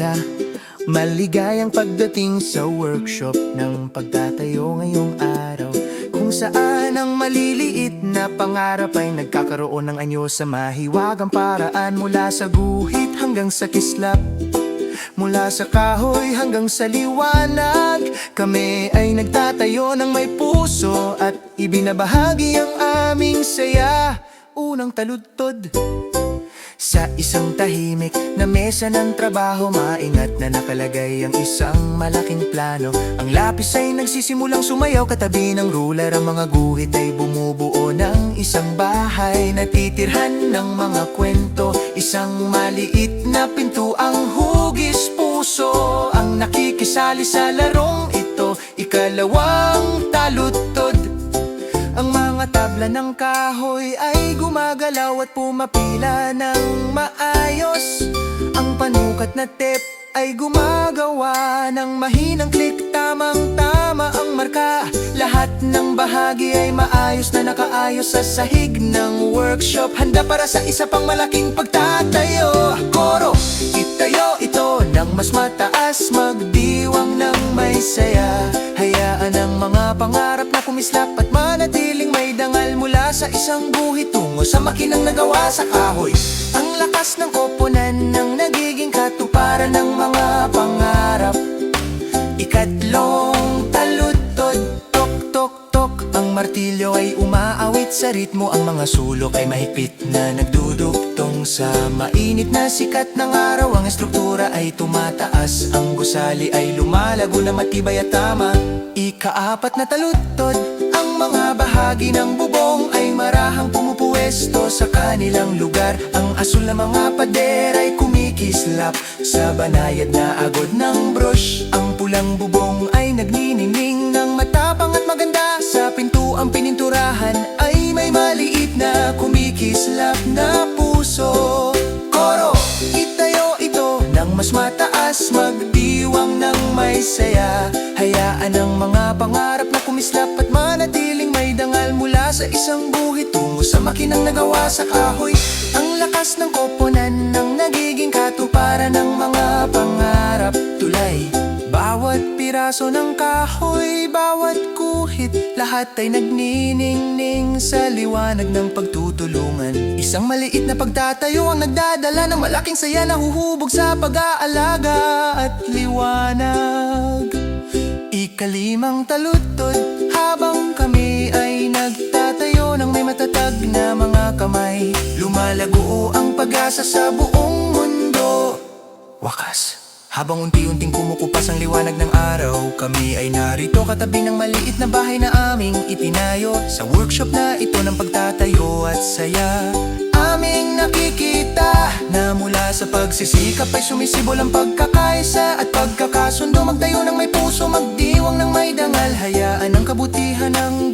simula. Maligayang pagdating sa workshop ng pagtatayo ngayong araw, kung saan ang maliliit na pangarap ay nagkakaroon ng anyo sa mahiwagang paraan. Mula sa guhit hanggang sa kislap, mula sa kahoy hanggang sa liwanag, kami ay nagtatayo ng may puso at ibinabahagi ang aming saya. Unang taludtod sa isang tahimik na mesa ng trabaho, maingat na nakalagay ang isang malaking plano. Ang lapis ay nagsisimulang sumayaw katabi ng ruler. Ang mga guhit ay bumubuo ng isang bahay na titirhan ng mga kwento. Isang maliit na pintuang hugis puso ang nakikisali sa larong ito. Ikalawang taludtod, ang mga tabla ng kahoy ay gumagalaw at pumapila ng maayos. Ang panukat na tape ay gumagawa ng mahinang click, tamang-tama ang marka. Lahat ng bahagi ay maayos na nakaayos sa sahig ng workshop, handa para sa isa pang malaking pagtatayo. Koro, itayo ito ng mas mataas, magdiwang ng may saya. Hayaan ang mga pangarap na kumislap at manatiling may dangal. Mula sa isang guhit tungo sa makinang nagawa sa kahoy, ang lakas ng koponan ng nagiging katuparan ng mga pangarap. Ikatlong taludtod, tok tok tok, ang martilyo ay umaawit sa ritmo. Ang mga sulok ay mahigpit na nagdudugtong sa mainit na sikat ng araw. Ang estruktura ay tumataas, ang gusali ay lumalago na matibay at tama. Ikaapat na taludtod, ang mga bahagi ng bubong ay marahang pumupuwesto sa kanilang lugar. Ang asul na mga pader ay kumikislap sa banayad na agod ng brush. Ang pulang bubong ay nagniningning ng matapang at maganda. Sa pintuang pininturahan ay may maliit na kumikislap na puso. Koro, itayo ito ng mas mataas, magdiwang ng may saya. Hayaan ang mga pangarap na kumislap at manatiling may dangal. Mula sa isang guhit tungo sa makinang nagawa sa kahoy, ang lakas ng koponan ng nagiging katuparan ng mga pangarap. Tulay, bawat piraso ng kahoy, bawat guhit, lahat ay nagniningning sa liwanag ng pagtutulungan. Isang maliit na pagtatayo ang nagdadala ng malaking saya na huhubog sa pag-aalaga at liwanag. Ikalimang taludtod, habang kami ay nagtatayo ng may matatag na mga kamay, lumalago ang pag-asa sa buong mundo. Wakas, habang unti-unting kumukupas ang liwanag ng araw, kami ay narito katabi ng maliit na bahay na aming itinayo. Sa workshop na ito ng pagtatayo at saya, aming nakikita na mula sa pagsisikap ay sumisibol ang pagkakaisa at pagkakasundo. Magtayo ng may puso, magdiwang ng may dangal. Hayaan ang kabutihan ng